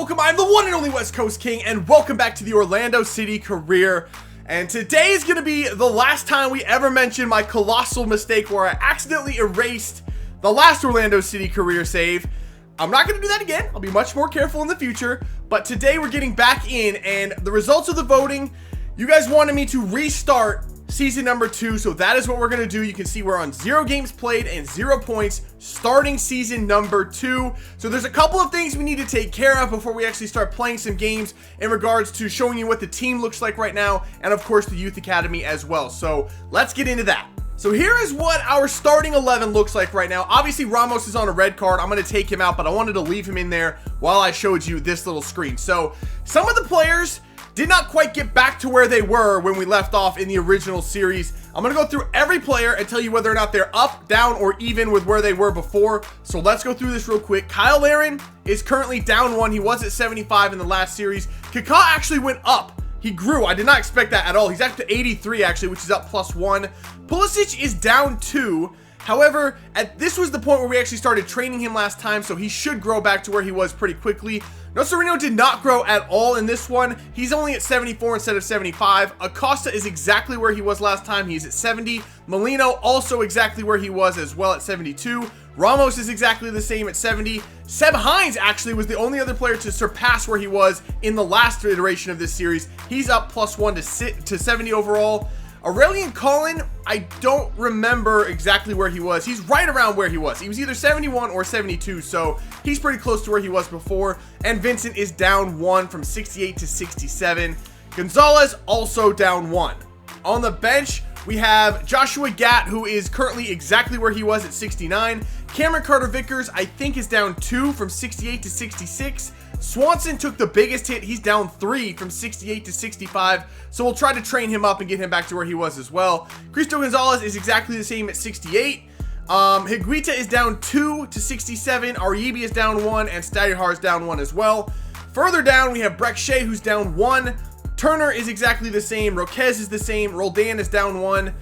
welcome. I'm the one and only West Coast King, and welcome back to the Orlando City career. And today is going to be the last time we ever mention my colossal mistake where I accidentally erased the last Orlando City career save. I'm not going to do that again. I'll be much more careful in the future. But today we're getting back in, and the results of the voting, you guys wanted me to restart season number 2, so that is what we're going to do. You can see we're on 0 games played and 0 points starting season number 2. So there's a couple of things we need to take care of before we actually start playing some games in regards to showing you what the team looks like right now, and of course the youth academy as well. So let's get into that. So here is what our starting 11 looks like right now. Obviously Ramos is on a red card. I'm going to take him out, but I wanted to leave him in there while I showed you this little screen. So some of the players did not quite get back to where they were when we left off in the original series. I'm going to go through every player and tell you whether or not they're up, down, or even with where they were before. So let's go through this real quick. Kyle Aaron is currently down 1. He was at 75 in the last series. Kaká actually went up. He grew. I did not expect that at all. He's up to 83 actually, which is up +1. Pulisic is down 2. However, this was the point where we actually started training him last time, so he should grow back to where he was pretty quickly. Nocerino did not grow at all in this one. He's only at 74 instead of 75. Acosta is exactly where he was last time. He's at 70. Molino also exactly where he was as well at 72. Ramos is exactly the same at 70. Seb Hines actually was the only other player to surpass where he was in the last iteration of this series. He's up +1 to 70 overall. Aurelian Collin, I don't remember exactly where he was. He's right around where he was. He was either 71 or 72, so he's pretty close to where he was before. And Vincent is down 1 from 68 to 67. Gonzalez also down 1. On the bench, we have Joshua Gatt, who is currently exactly where he was at 69. Cameron Carter-Vickers, I think, is down 2 from 68 to 66. Swanson took the biggest hit. He's down 3 from 68 to 65. So we'll try to train him up and get him back to where he was as well. Cristo Gonzalez is exactly the same at 68. Higuita is down 2 to 67. Aribi is down 1, and Stadihar is down 1 as well. Further down, we have Breck Shea, who's down 1. Turner is exactly the same. Roquez is the same. Roldan is down 1.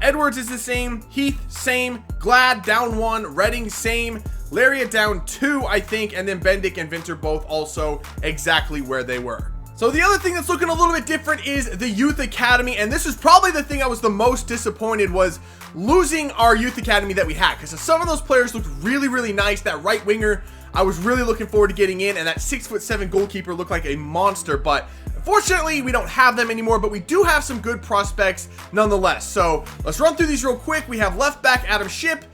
Edwards is the same. Heath, same. Glad, down 1. Redding, same. Lariat down 2, I think, and then Bendick and Vinter both also exactly where they were. So the other thing that's looking a little bit different is the Youth Academy, and this is probably the thing I was the most disappointed was losing our Youth Academy that we had, because some of those players looked really, really nice. That right winger, I was really looking forward to getting in, and that 6'7" goalkeeper looked like a monster, but unfortunately, we don't have them anymore, but we do have some good prospects nonetheless. So let's run through these real quick. We have left back Adam Shipp.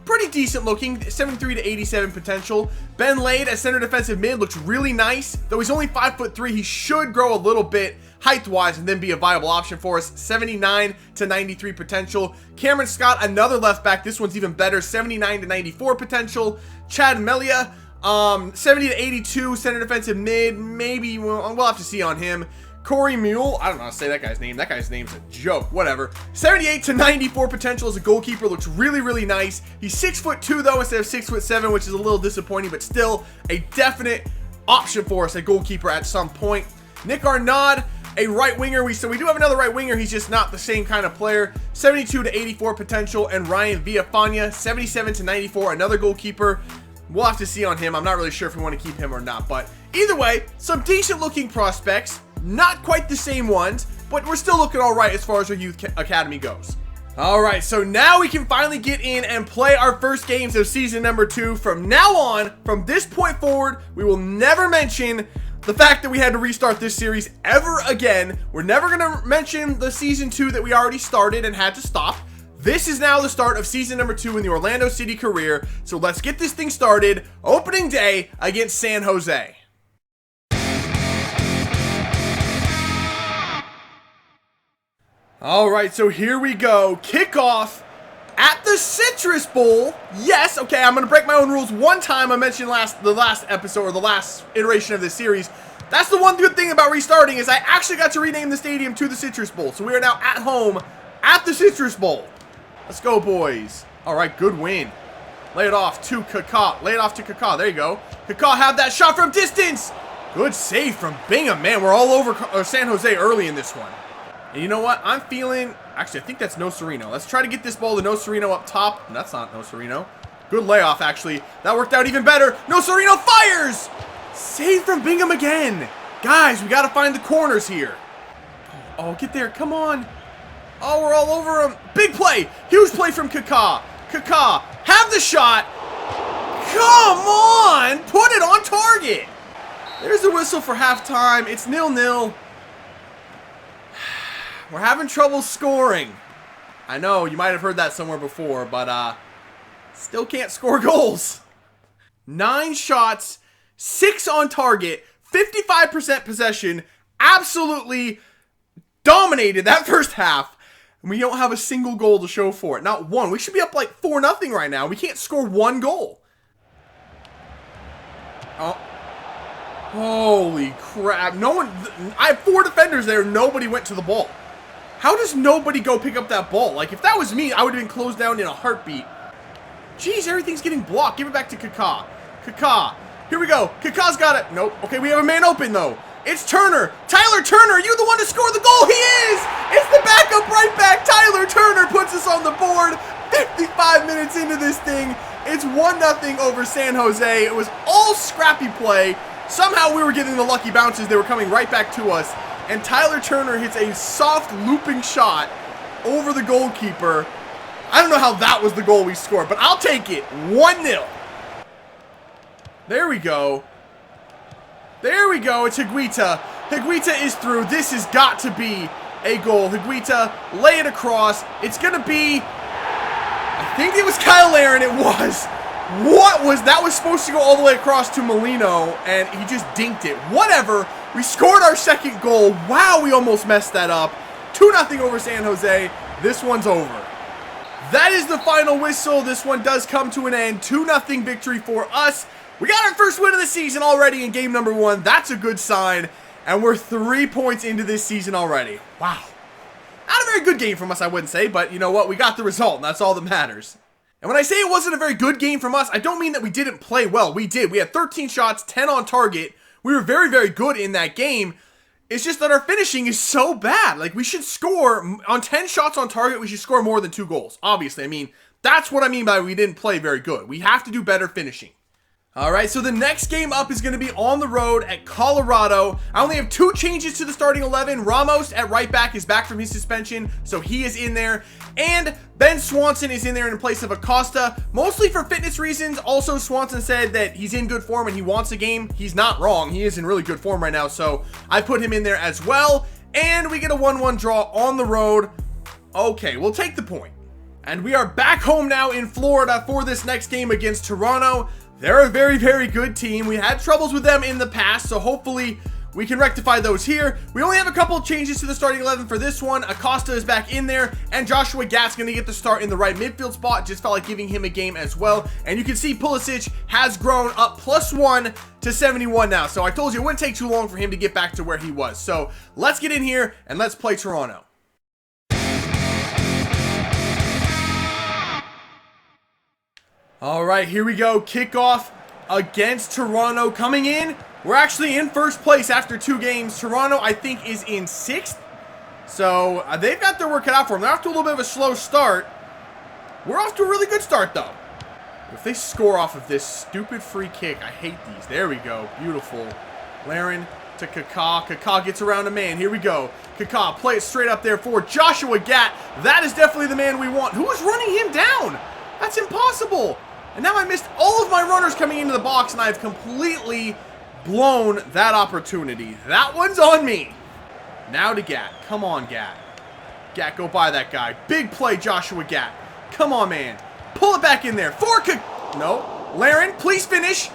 Pretty decent looking, 73 to 87 potential. Ben Lade as center defensive mid looks really nice. Though he's only 5'3", he should grow a little bit height-wise and then be a viable option for us. 79 to 93 potential. Cameron Scott, another left back. This one's even better, 79 to 94 potential. Chad Melia, 70 to 82 center defensive mid. Maybe we'll have to see on him. Corey Mule, I don't know how to say that guy's name. That guy's name's a joke, whatever. 78 to 94 potential as a goalkeeper, looks really, really nice. He's 6'2" though instead of 6'7", which is a little disappointing, but still a definite option for us at goalkeeper at some point. Nick Arnaud, a right winger. So we do have another right winger. He's just not the same kind of player. 72 to 84 potential. And Ryan Villafana, 77 to 94, another goalkeeper. We'll have to see on him. I'm not really sure if we want to keep him or not, but either way, some decent looking prospects. Not quite the same ones, but we're still looking all right as far as our youth academy goes. All right, so now we can finally get in and play our first games of season number 2. From now on, from this point forward, we will never mention the fact that we had to restart this series ever again. We're never going to mention the season 2 that we already started and had to stop. This is now the start of season number 2 in the Orlando City career. So let's get this thing started. Opening day against San Jose. All right, so here we go. Kickoff at the Citrus Bowl. Yes, okay, I'm going to break my own rules one time. I mentioned the last episode or the last iteration of this series. That's the one good thing about restarting is I actually got to rename the stadium to the Citrus Bowl. So we are now at home at the Citrus Bowl. Let's go, boys. All right, good win. Lay it off to Kaká. Lay it off to Kaká. There you go. Kaká had that shot from distance. Good save from Bingham. Man, we're all over San Jose early in this one. And you know what? I'm feeling... Actually, I think that's Nocerino. Let's try to get this ball to Nocerino up top. That's not Nocerino. Good layoff, actually. That worked out even better. Nocerino fires! Save from Bingham again. Guys, we got to find the corners here. Oh, get there. Come on. Oh, we're all over him. Big play. Huge play from Kaká. Kaká, have the shot. Come on. Put it on target. There's the whistle for halftime. It's 0-0. We're having trouble scoring. I know, you might have heard that somewhere before, but still can't score goals. 9 shots, 6 on target, 55% possession, absolutely dominated that first half. And we don't have a single goal to show for it. Not one. We should be up like 4-0 right now. We can't score 1 goal. Oh. Holy crap. No one... I have 4 defenders there. Nobody went to the ball. How does nobody go pick up that ball? Like, if that was me, I would have been closed down in a heartbeat. Jeez, everything's getting blocked. Give it back to Kaká. Kaká. Here we go. Kaká's got it. Nope. Okay, we have a man open, though. It's Turner. Tyler Turner, you the one to score the goal. He is. It's the backup right back. Tyler Turner puts us on the board. 55 minutes into this thing. It's 1-0 over San Jose. It was all scrappy play. Somehow we were getting the lucky bounces. They were coming right back to us. And Tyler Turner hits a soft looping shot over the goalkeeper. I don't know how that was the goal we scored, but I'll take it. 1-0. There we go. There we go. It's Higuita. Higuita is through. This has got to be a goal. Higuita, lay it across. It's going to be... I think it was Kyle Larin. It was. What was... That was supposed to go all the way across to Molino, and he just dinked it. Whatever. We scored our second goal. Wow, we almost messed that up. 2-0 over San Jose. This one's over. That is the final whistle. This one does come to an end. 2-0 victory for us. We got our first win of the season already in game number 1. That's a good sign. And we're 3 points into this season already. Wow. Not a very good game from us, I wouldn't say. But you know what? We got the result, and that's all that matters. And when I say it wasn't a very good game from us, I don't mean that we didn't play well. We did. We had 13 shots, 10 on target. We were very, very good in that game. It's just that our finishing is so bad. Like, we should score, on 10 shots on target, we should score more than 2 goals. Obviously, I mean, that's what I mean by we didn't play very good. We have to do better finishing. Alright, so the next game up is going to be on the road at Colorado. I only have 2 changes to the starting 11. Ramos at right back is back from his suspension, so he is in there. And Ben Swanson is in there in place of Acosta, mostly for fitness reasons. Also, Swanson said that he's in good form and he wants a game. He's not wrong. He is in really good form right now, so I put him in there as well. And we get a 1-1 draw on the road. Okay, we'll take the point. And we are back home now in Florida for this next game against Toronto. They're a very, very good team. We had troubles with them in the past, so hopefully we can rectify those here. We only have a couple of changes to the starting 11 for this one. Acosta is back in there, and Joshua Gatt's going to get the start in the right midfield spot. Just felt like giving him a game as well. And you can see Pulisic has grown up +1 to 71 now. So I told you it wouldn't take too long for him to get back to where he was. So let's get in here and let's play Toronto. All right, here we go. Kickoff against Toronto coming in. We're actually in first place after 2 games. Toronto, I think, is in 6th. So they've got their work cut out for them. They're off to a little bit of a slow start. We're off to a really good start, though. If they score off of this stupid free kick, I hate these. There we go. Beautiful. Larin to Kaká. Kaká gets around a man. Here we go. Kaká, play it straight up there for Joshua Gatt. That is definitely the man we want. Who is running him down? That's impossible. And now I missed all of my runners coming into the box, and I've completely blown that opportunity. That one's on me. Now to Gatt. Come on, Gatt. Gatt, go by that guy. Big play, Joshua Gatt. Come on, man. Pull it back in there. No. Larin, please finish.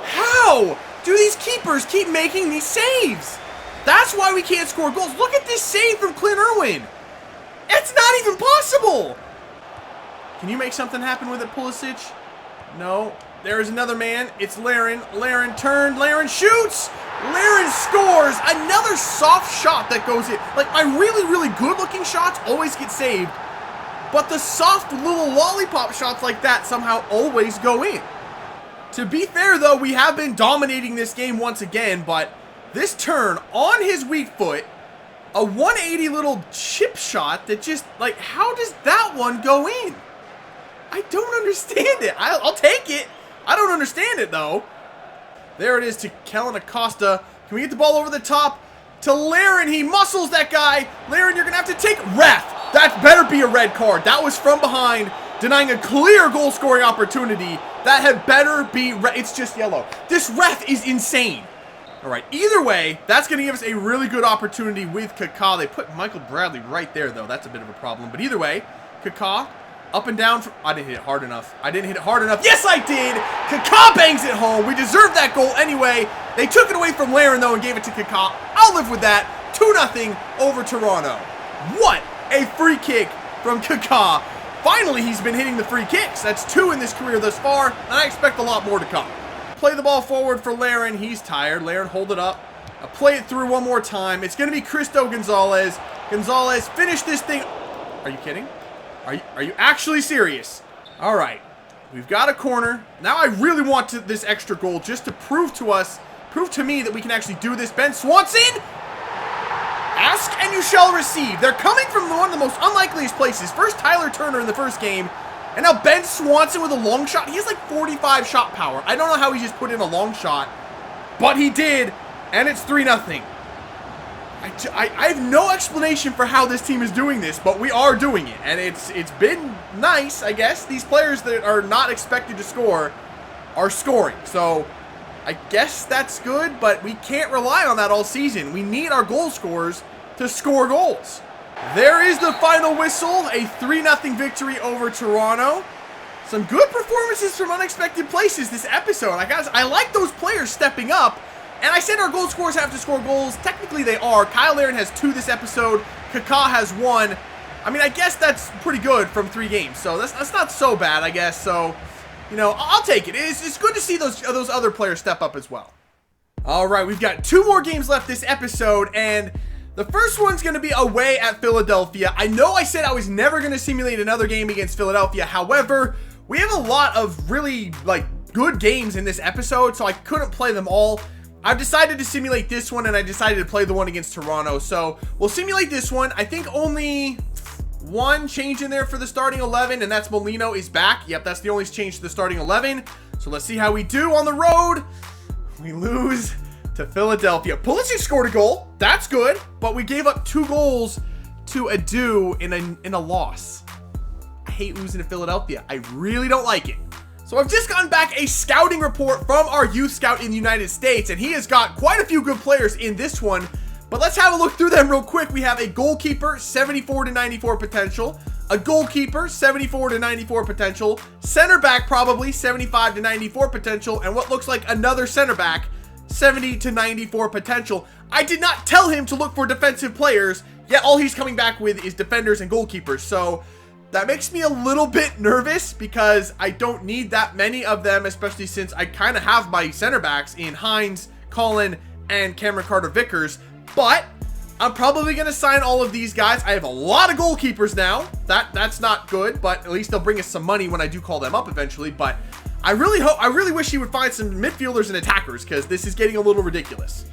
How do these keepers keep making these saves? That's why we can't score goals. Look at this save from Clint Irwin. It's not even possible. Can you make something happen with it, Pulisic? No. There's another man. It's Larin. Larin turned. Larin shoots. Larin scores. Another soft shot that goes in. Like, my really, really good-looking shots always get saved. But the soft little lollipop shots like that somehow always go in. To be fair, though, we have been dominating this game once again. But this turn on his weak foot, a 180 little chip shot that just, like, how does that one go in? I don't understand it. I'll take it. I don't understand it, though. There it is to Kellen Acosta. Can we get the ball over the top to Laren? He muscles that guy. Laren, you're going to have to take ref. That better be a red card. That was from behind, denying a clear goal scoring opportunity. That had better be it's just yellow. This ref is insane. All right, either way, that's going to give us a really good opportunity with Kaká. They put Michael Bradley right there, though. That's a bit of a problem. But either way, Kaká, up and down. I didn't hit it hard enough. Yes, I did. Kaká bangs it home. We deserved that goal anyway. They took it away from Laren, though, and gave it to Kaká. I'll live with that. 2-0 over Toronto. What a free kick from Kaká. Finally, he's been hitting the free kicks. That's 2 in this career thus far, and I expect a lot more to come. Play the ball forward for Laren. He's tired. Laren, hold it up. I'll play it through one more time. It's going to be Cristo Gonzalez. Gonzalez, finish this thing. Are you kidding? Are you actually serious? All right. We've got a corner. Now I really want this extra goal just to prove to me that we can actually do this. Ben Swanson! Ask and you shall receive. They're coming from one of the most unlikeliest places. First Tyler Turner in the first game. And now Ben Swanson with a long shot. He has like 45 shot power. I don't know how he just put in a long shot, but he did, and it's 3-0. I have no explanation for how this team is doing this, but we are doing it, and it's been nice, I guess. These players that are not expected to score are scoring, so I guess that's good, but we can't rely on that all season. We need our goal scorers to score goals. There is the final whistle, a 3-0 victory over Toronto. Some good performances from unexpected places this episode. I like those players stepping up. And I said our goal scorers have to score goals. Technically they are. Kyle Laren has 2 this episode. Kaká has 1. I mean, I guess that's pretty good from 3 games. So that's not so bad, I guess. So, you know, I'll take it. It's good to see those other players step up as well. All right, we've got 2 more games left this episode, and the first one's going to be away at Philadelphia. I know I said I was never going to simulate another game against Philadelphia. However, we have a lot of really, good games in this episode, so I couldn't play them all. I've decided to simulate this one, and I decided to play the one against Toronto. So we'll simulate this one. I think only one change in there for the starting 11, and that's Molino is back. Yep, that's the only change to the starting 11. So let's see how we do on the road. We lose to Philadelphia. Pulisic scored a goal. That's good. But we gave up 2 goals to Adu in a loss. I hate losing to Philadelphia. I really don't like it. So I've just gotten back a scouting report from our youth scout in the United States, and he has got quite a few good players in this one. But let's have a look through them real quick. We have a goalkeeper, 74 to 94 potential. A goalkeeper, 74 to 94 potential. Center back, probably 75 to 94 potential. And what looks like another center back, 70 to 94 potential. I did not tell him to look for defensive players, yet all he's coming back with is defenders and goalkeepers. So that makes me a little bit nervous because I don't need that many of them, especially since I kind of have my center backs in Hines, Colin, and Cameron Carter-Vickers. But I'm probably going to sign all of these guys. I have a lot of goalkeepers now. That's not good, but at least they'll bring us some money when I do call them up eventually. But I really wish he would find some midfielders and attackers because this is getting a little ridiculous.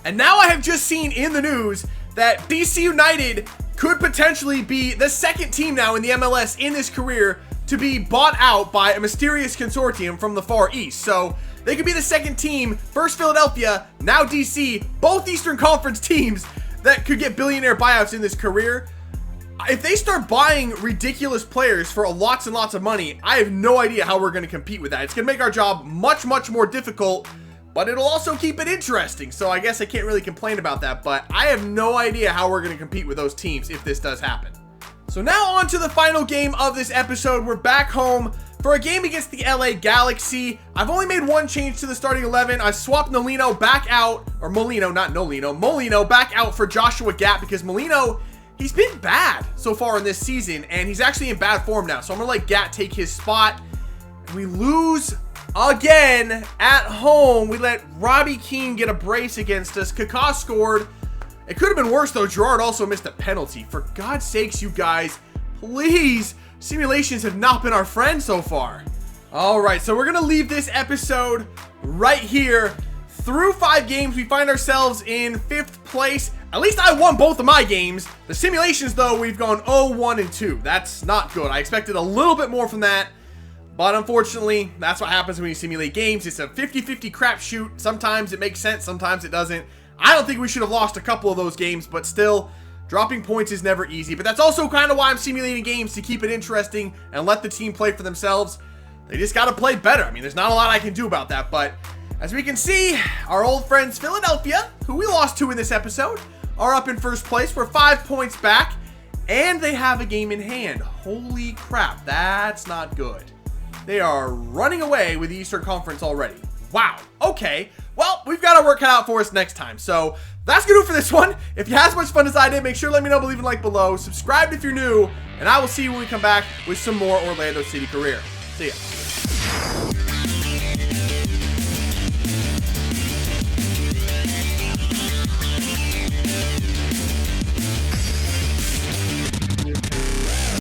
And now I have just seen in the news that DC United could potentially be the second team now in the MLS in this career to be bought out by a mysterious consortium from the Far East. So they could be the second team, first Philadelphia, now DC, both Eastern Conference teams that could get billionaire buyouts in this career. If they start buying ridiculous players for lots and lots of money, I have no idea how we're going to compete with that. It's going to make our job much, much more difficult, but it'll also keep it interesting. So I guess I can't really complain about that, but I have no idea how we're going to compete with those teams if this does happen. So now on to the final game of this episode. We're back home for a game against the LA Galaxy. I've only made 1 change to the starting 11. I swapped Molino back out, or Molino, not Nolino, Molino back out for Joshua Gatt because Molino, he's been bad so far in this season, and he's actually in bad form now. So I'm going to let Gatt take his spot. We lose again at home. We let Robbie Keane get a brace against us. Kaká scored. It could have been worse, though. Gerard also missed a penalty. For God's sakes, you guys, please. Simulations have not been our friend so far. All right, so we're going to leave this episode right here. Through 5 games, we find ourselves in 5th place. At least I won both of my games. The simulations, though, we've gone 0-1-2. That's not good. I expected a little bit more from that. But unfortunately, that's what happens when you simulate games. It's a 50-50 crapshoot. Sometimes it makes sense, sometimes it doesn't. I don't think we should have lost a couple of those games, but still, dropping points is never easy. But that's also kind of why I'm simulating games, to keep it interesting and let the team play for themselves. They just got to play better. I mean, there's not a lot I can do about that, but as we can see, our old friends Philadelphia, who we lost to in this episode, are up in first place. We're 5 points back, and they have a game in hand. Holy crap, that's not good. They are running away with the Eastern Conference already. Wow, okay. Well, we've got our work cut out for us next time. So that's going to do it for this one. If you had as much fun as I did, make sure to let me know, leave a like below. Subscribe if you're new, and I will see you when we come back with some more Orlando City Career. See ya.